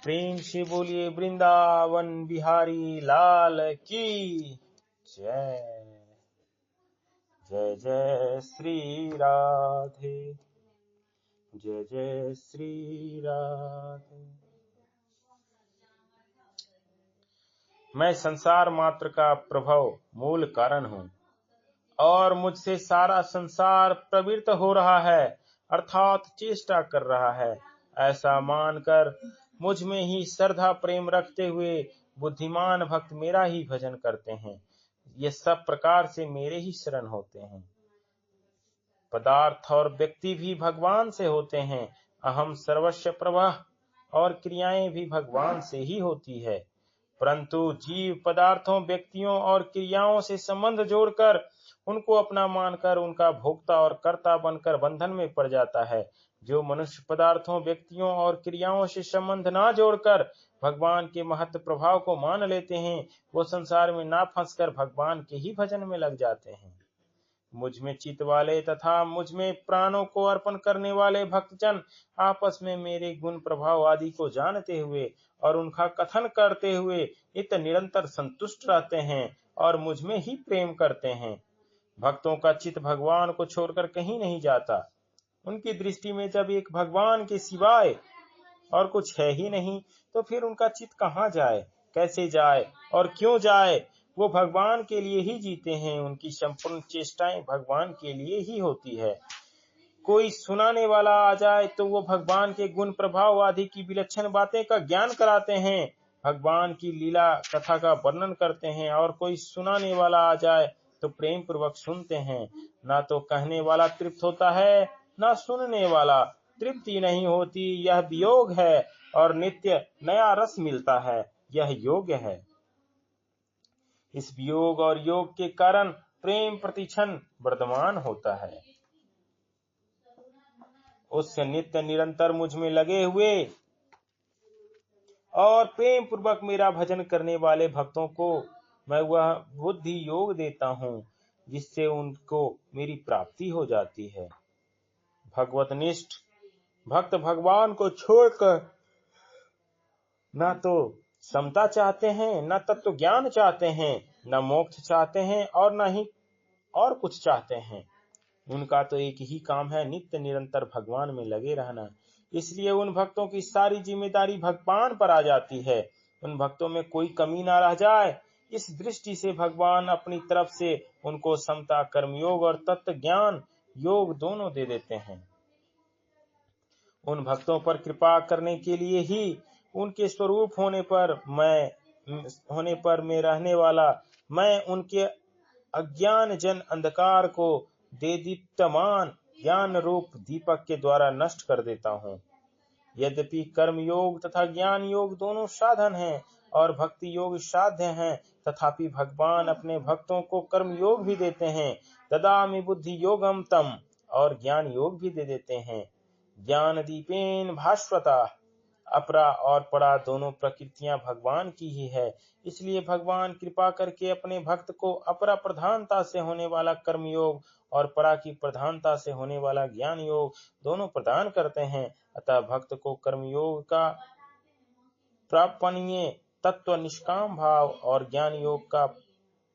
प्रेम से बोलिए वृंदावन बिहारी लाल की जय। जय जय श्री राधे, जय जय श्री राधे। मैं संसार मात्र का प्रभव मूल कारण हूँ और मुझसे सारा संसार प्रवृत्त हो रहा है, अर्थात चेष्टा कर रहा है। ऐसा मानकर मुझ में ही श्रद्धा प्रेम रखते हुए बुद्धिमान भक्त मेरा ही भजन करते हैं। ये सब प्रकार से मेरे ही शरण होते हैं। पदार्थ और व्यक्ति भी भगवान से होते हैं। अहम सर्वस्व प्रवाह और क्रियाएं भी भगवान से ही होती है, परंतु जीव पदार्थों, व्यक्तियों और क्रियाओं से संबंध जोड़कर उनको अपना मानकर उनका भोक्ता और कर्ता बनकर बंधन में पड़ जाता है। जो मनुष्य पदार्थों, व्यक्तियों और क्रियाओं से संबंध ना जोड़कर भगवान के महत्व प्रभाव को मान लेते हैं, वो संसार में ना फंसकर भगवान के ही भजन में लग जाते हैं। मुझ में चित वाले तथा मुझ में प्राणों को अर्पण करने वाले भक्तजन आपस में मेरे गुण प्रभाव आदि को जानते हुए और उनका कथन करते हुए नित्य निरंतर संतुष्ट रहते हैं और मुझ में ही प्रेम करते हैं। भक्तों का चित भगवान को छोड़कर कहीं नहीं जाता। उनकी दृष्टि में जब एक भगवान के सिवाय और कुछ है ही नहीं, तो फिर उनका चित कहाँ जाए, कैसे जाए और क्यों जाए? वो भगवान के लिए ही जीते हैं। उनकी संपूर्ण चेष्टाएं भगवान के लिए ही होती है। कोई सुनाने वाला आ जाए तो वो भगवान के गुण प्रभाव आदि की विलक्षण बातें का ज्ञान कराते हैं, भगवान की लीला कथा का वर्णन करते हैं। और कोई सुनाने वाला आ जाए तो प्रेम पूर्वक सुनते हैं। ना तो कहने वाला तृप्त होता है, ना सुनने वाला। तृप्ति नहीं होती, यह वियोग है, और नित्य नया रस मिलता है, यह योग्य है। इस वियोग और योग के कारण प्रेम प्रतिक्षण वर्धमान होता है। उस नित्य निरंतर मुझ में लगे हुए और प्रेम पूर्वक मेरा भजन करने वाले भक्तों को मैं वह बुद्धि योग देता हूँ जिससे उनको मेरी प्राप्ति हो जाती है। भगवतनिष्ठ भक्त भगवान को छोड़कर ना तो समता चाहते हैं, न तत्व ज्ञान चाहते हैं, न मोक्ष चाहते हैं और न ही और कुछ चाहते हैं। उनका तो एक ही काम है, नित्य निरंतर भगवान में लगे रहना। इसलिए उन भक्तों की सारी जिम्मेदारी भगवान पर आ जाती है। उन भक्तों में कोई कमी ना रह जाए, इस दृष्टि से भगवान अपनी तरफ से उनको समता, कर्मयोग और तत्व ज्ञान योग दोनों दे देते हैं। उन भक्तों पर कृपा करने के लिए ही उनके स्वरूप होने पर मैं रहने वाला, मैं उनके अज्ञान जन अंधकार को दे दीप्तमान ज्ञान रूप दीपक के द्वारा नष्ट कर देता हूँ। यद्यपि कर्म योग तथा ज्ञान योग दोनों साधन हैं और भक्ति योग साध्य हैं, तथापि भगवान अपने भक्तों को कर्म योग भी देते हैं। ददामि बुद्धि योगम तम, और ज्ञान योग भी दे देते हैं। ज्ञान दीपेन भास्वता, अपरा और परा दोनों प्रकृतियां भगवान की ही है। इसलिए भगवान कृपा करके अपने भक्त को अपरा प्रधानता से होने वाला कर्म योग और परा की प्रधानता से होने वाला ज्ञान योग दोनों प्रदान करते हैं। अतः भक्त को कर्म योग का प्रापणीय तत्व निष्काम भाव और ज्ञान योग का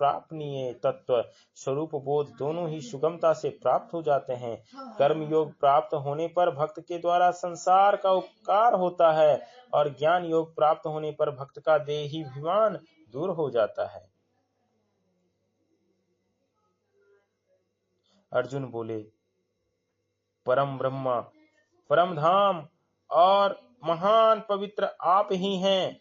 प्रापणीय तत्व स्वरूप बोध दोनों ही सुगमता से प्राप्त हो जाते हैं। कर्म योग प्राप्त होने पर भक्त के द्वारा संसार का उपकार होता है और ज्ञान योग प्राप्त होने पर भक्त का देहाभिमान दूर हो जाता है। अर्जुन बोले, परम ब्रह्मा, परम धाम और महान पवित्र आप ही हैं।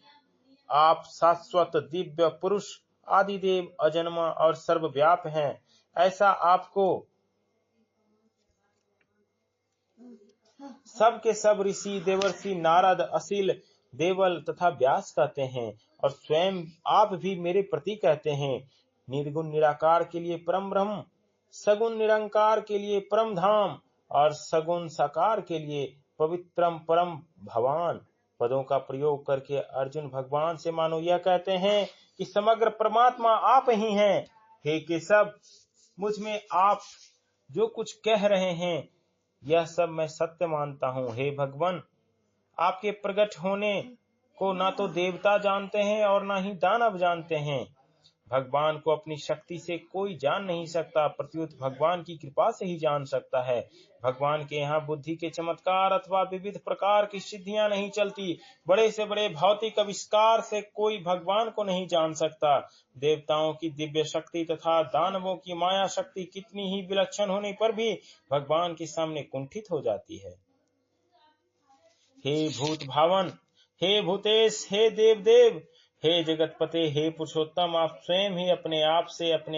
आप शाश्वत दिव्य पुरुष, आदिदेव, अजन्मा और सर्वव्याप हैं। ऐसा आपको सब के सब ऋषि, देवर्षि, नारद, असिल, देवल तथा व्यास कहते हैं, और स्वयं आप भी मेरे प्रति कहते हैं। निर्गुण निराकार के लिए परम ब्रह्म, सगुण निरंकार के लिए परम धाम और सगुण साकार के लिए पवित्रम परम भवान पदों का प्रयोग करके अर्जुन भगवान से मानो यह कहते हैं कि समग्र परमात्मा आप ही हैं। हे केशव, मुझ में आप जो कुछ कह रहे हैं यह सब मैं सत्य मानता हूँ। हे भगवान, आपके प्रकट होने को ना तो देवता जानते हैं और ना ही दानव जानते हैं। भगवान को अपनी शक्ति से कोई जान नहीं सकता, प्रत्युत भगवान की कृपा से ही जान सकता है। भगवान के यहाँ बुद्धि के चमत्कार अथवा विविध प्रकार की सिद्धियां नहीं चलती। बड़े से बड़े भौतिक आविष्कार से कोई भगवान को नहीं जान सकता। देवताओं की दिव्य शक्ति तथा दानवों की माया शक्ति कितनी ही विलक्षण होने पर भी भगवान के सामने कुंठित हो जाती है। हे भूत भावन, हे भूतेश, हे देव देव, हे जगतपते, हे पुरुषोत्तम, आप स्वयं ही अपने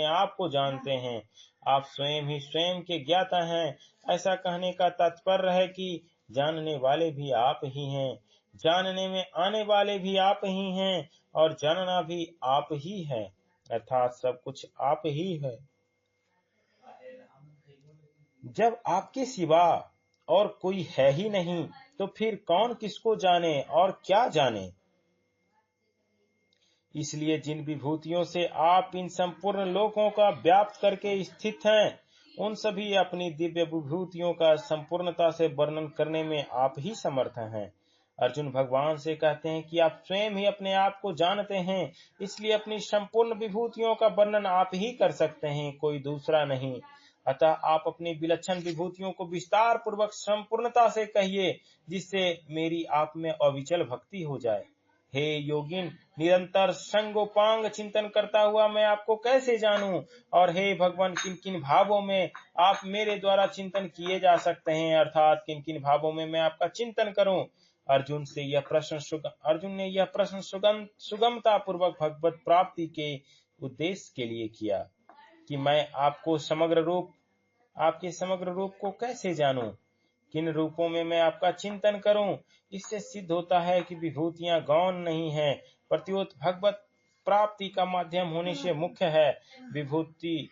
आप को जानते हैं। आप स्वयं ही स्वयं के ज्ञाता हैं। ऐसा कहने का तात्पर्य है कि जानने वाले भी आप ही हैं, जानने में आने वाले भी आप ही हैं और जानना भी आप ही है, अर्थात सब कुछ आप ही है। जब आपके सिवा और कोई है ही नहीं तो फिर कौन किसको जाने और क्या जाने। इसलिए जिन विभूतियों से आप इन संपूर्ण लोकों का व्याप्त करके स्थित हैं, उन सभी अपनी दिव्य विभूतियों का संपूर्णता से वर्णन करने में आप ही समर्थ हैं। अर्जुन भगवान से कहते हैं कि आप स्वयं ही अपने आप को जानते हैं, इसलिए अपनी संपूर्ण विभूतियों का वर्णन आप ही कर सकते हैं, कोई दूसरा नहीं। अतः आप अपनी विलक्षण विभूतियों को विस्तार पूर्वक संपूर्णता से कहिए, जिससे मेरी आप में अविचल भक्ति हो जाए। हे योगिन, निरंतर संगोपांग चिंतन करता हुआ मैं आपको कैसे जानूं, और हे भगवान, किन किन भावों में आप मेरे द्वारा चिंतन किए जा सकते हैं, अर्थात किन किन भावों में मैं आपका चिंतन करूं। अर्जुन ने यह प्रश्न सुगमता पूर्वक भगवत प्राप्ति के उद्देश्य के लिए किया कि मैं आपके समग्र रूप को कैसे जानूं, किन रूपों में मैं आपका चिंतन करूं। इससे सिद्ध होता है कि विभूतियां गौण नहीं है, प्रत्युत भगवत प्राप्ति का माध्यम होने से मुख्य है। विभूति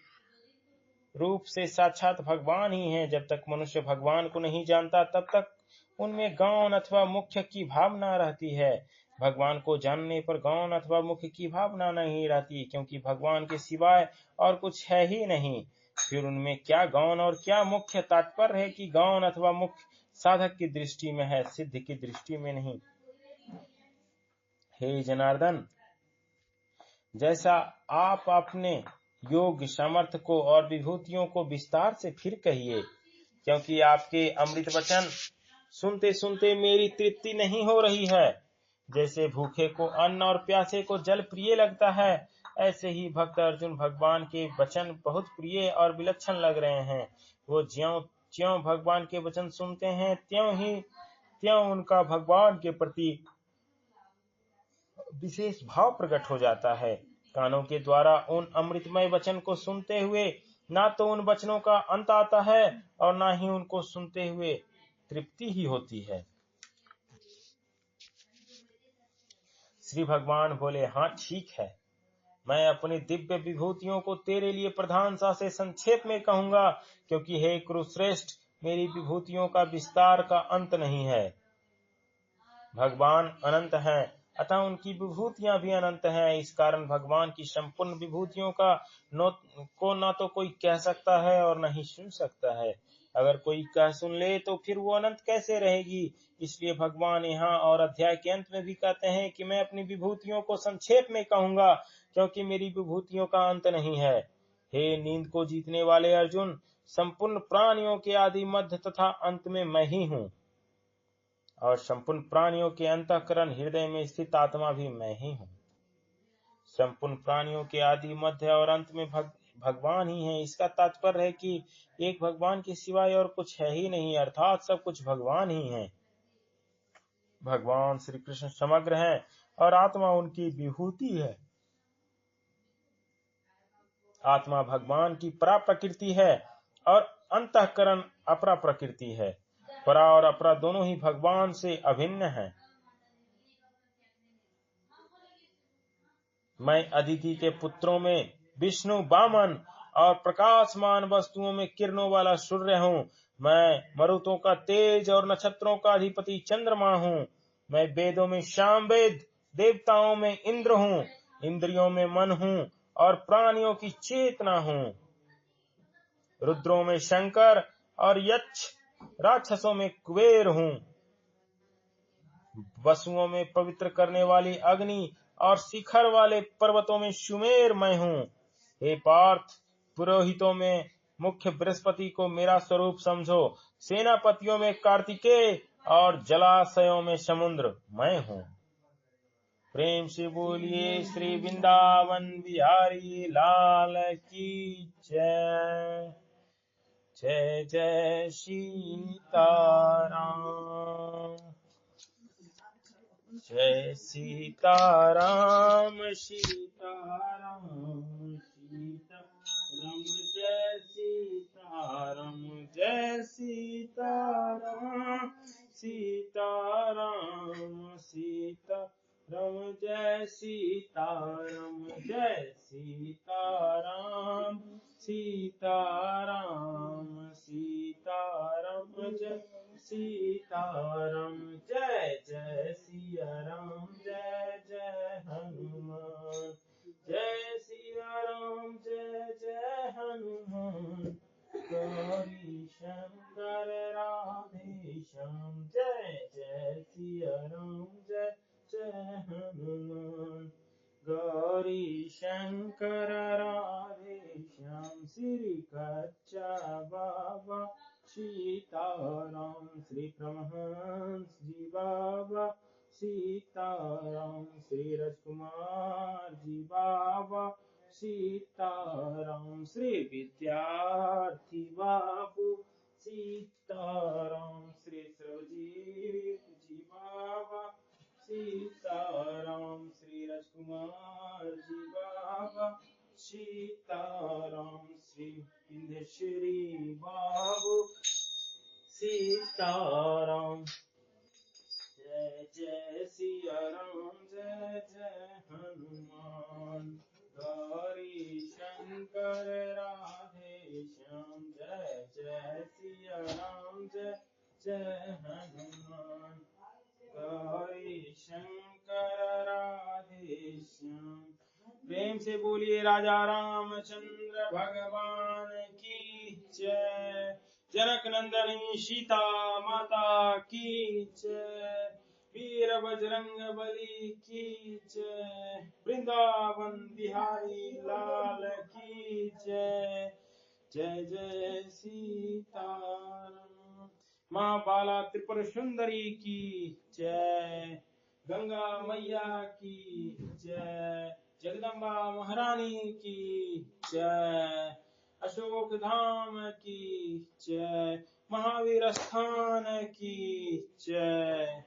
रूप से साक्षात भगवान ही है। जब तक मनुष्य भगवान को नहीं जानता तब तक उनमें गौण अथवा मुख्य की भावना रहती है। भगवान को जानने पर गौण अथवा मुख्य की भावना नहीं रहती, क्योंकि भगवान के सिवाय और कुछ है ही नहीं। फिर उनमें क्या गौण और क्या मुख्य? तात्पर्य है कि गौण अथवा मुख्य साधक की दृष्टि में है, सिद्ध की दृष्टि में नहीं। हे जनार्दन, जैसा आप अपने योग सामर्थ्य को और विभूतियों को विस्तार से फिर कहिए, क्योंकि आपके अमृत वचन सुनते सुनते मेरी तृप्ति नहीं हो रही है। जैसे भूखे को अन्न और प्यासे को जल प्रिय लगता है, ऐसे ही भक्त अर्जुन भगवान के वचन बहुत प्रिय और विलक्षण लग रहे हैं। वो ज्यों भगवान के वचन सुनते हैं त्यों उनका भगवान के प्रति विशेष भाव प्रकट हो जाता है। कानों के द्वारा उन अमृतमय वचन को सुनते हुए ना तो उन वचनों का अंत आता है और ना ही उनको सुनते हुए तृप्ति ही होती है। श्री भगवान बोले, हाँ ठीक है, मैं अपनी दिव्य विभूतियों को तेरे लिए प्रधानता से संक्षेप में कहूंगा, क्योंकि हे कुरुश्रेष्ठ, मेरी विभूतियों का विस्तार का अंत नहीं है। भगवान अनंत हैं, अतः उनकी विभूतियां भी अनंत हैं। इस कारण भगवान की संपूर्ण विभूतियों को न तो कोई कह सकता है और न ही सुन सकता है। अगर कोई कह सुन ले तो फिर वो अनंत कैसे रहेगी। इसलिए भगवान यहाँ और अध्याय के अंत में भी कहते हैं कि मैं अपनी विभूतियों को संक्षेप में कहूंगा, क्योंकि मेरी विभूतियों का अंत नहीं है। हे नींद को जीतने वाले अर्जुन, संपूर्ण प्राणियों के आदि मध्य तथा अंत में मैं ही हूँ, और संपूर्ण प्राणियों के अंतःकरण हृदय में स्थित आत्मा भी मैं ही हूँ। संपूर्ण प्राणियों के आदि मध्य और अंत में भगवान ही है। इसका तात्पर्य है कि एक भगवान के सिवाय और कुछ है ही नहीं, अर्थात सब कुछ भगवान ही है। भगवान श्री कृष्ण समग्र हैं और आत्मा उनकी विभूति है। आत्मा भगवान की परा प्रकृति है और अंतःकरण अपरा प्रकृति है। परा और अपरा दोनों ही भगवान से अभिन्न हैं। मैं अदिति के पुत्रों में विष्णु, वामन और प्रकाशमान वस्तुओं में किरणों वाला सूर्य हूँ। मैं मरुतों का तेज और नक्षत्रों का अधिपति चंद्रमा हूँ। मैं वेदों में सामवेद, देवताओं में इंद्र हूँ, इंद्रियों में मन हूँ और प्राणियों की चेतना हूँ। रुद्रों में शंकर और यक्ष, राक्षसों में कुबेर हूँ। वसुओं में पवित्र करने वाली अग्नि और शिखर वाले पर्वतों में सुमेर मैं हूँ। हे पार्थ, पुरोहितों में मुख्य बृहस्पति को मेरा स्वरूप समझो। सेनापतियों में कार्तिकेय और जलाशयों में समुद्र मैं हूँ। प्रेम से बोलिए श्री वृंदावन बिहारी लाल की जय। जय जय सीताराम। जय सीताराम सीताराम सीताराम जय सीताराम जय सीताराम सीताराम सीताराम जय सीताराम जय सीताराम सीताराम सीताराम जय सीताराम जय जय सिया राम जय जय हनुमान जय सिया राम जय जय हनुमान गौरी शंकर राधे श्याम जय जय सिया राम जय जय हनुमान गौरी शंकर राधे श्याम श्री कच्चा बाबा सीताराम श्री परमहंस जी बाबा सीताराम श्री राजकुमार जी बाबा सीताराम श्री विद्यार्थी बाबू सीताराम श्री सर्वजीत जी बाबा सीताराम श्री राजकुमार जी बाबा सीताराम श्री विंध्यश्री बाबू सीताराम जय जय सिया राम जय जय हनुमान गौरी शंकर राधे श्याम जय जय सिया राम जय जय हनुमान गौरी शंकर राधे श्याम। प्रेम से बोलिए राजा रामचंद्र भगवान की जय। जनक नंदनी सीता माता की जय। वीर बजरंग बली की जय। वृंदावन बिहारी लाल की जय। जय जय सीताराम। माँ बाला त्रिपुर सुंदरी की जय। गंगा मैया की जय। जगदम्बा महारानी की जय। अशोक धाम की जय। महावीर स्थान की जय।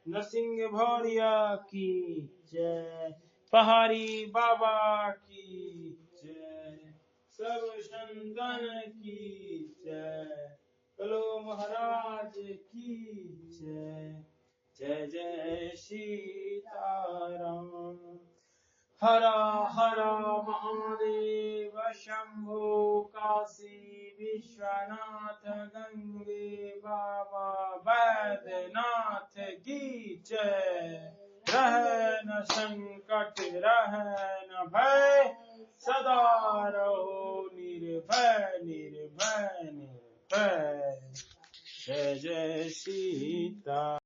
नरसिंह भौरिया की जय। पहाड़ी बाबा की जय। सब संतन की जय। कलो महाराज की जय। जय जय सीताराम। हर हर महादेव शंभो काशी विश्वनाथ गंगे बाबा बैद्यनाथ की जय। रहन संकट रहन भय सदा रहो निर्भय निर्भय निर्भय। जय जय सीता।